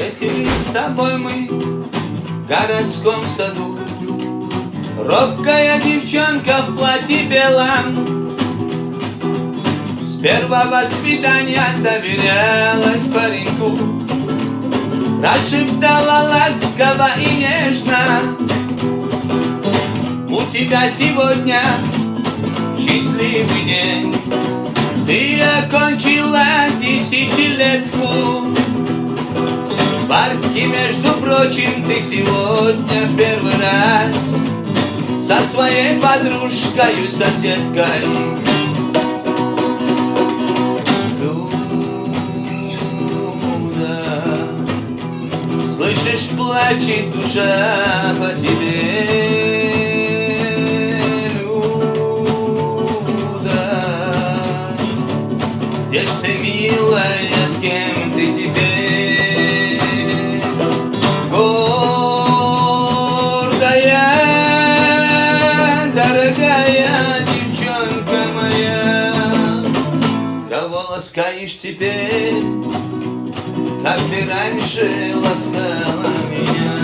Встретились с тобой мы в городском саду. Робкая девчонка в платье белом с первого свидания доверялась пареньку. Прошептала ласково и нежно: у тебя сегодня счастливый день. Ты окончила десятилетку. В парке, между прочим, ты сегодня в первый раз со своей подружкой, соседкой. Слышишь, плачет душа по тебе, Люда. Где ж ты, милая, с кем ты теперь? Гордая, дорогая девчонка моя, кого ласкаешь теперь, как ты раньше ласкала меня?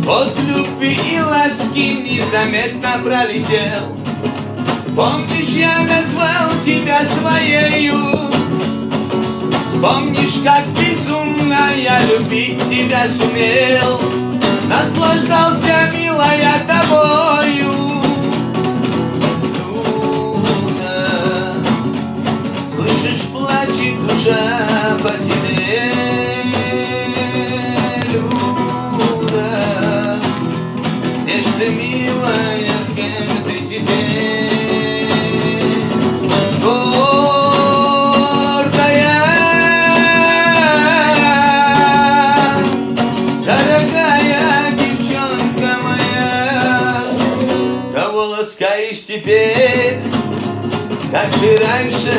От любви и ласки незаметно пролетел. Помнишь, я назвал тебя своею? Помнишь, как безумно я любить тебя сумел? Наслаждался, милая, тобою. Люда, слышишь, плачет душа по тебе, Люда. Где ж ты, милая, с кем ты теперь? Ласкаешь теперь, как ты раньше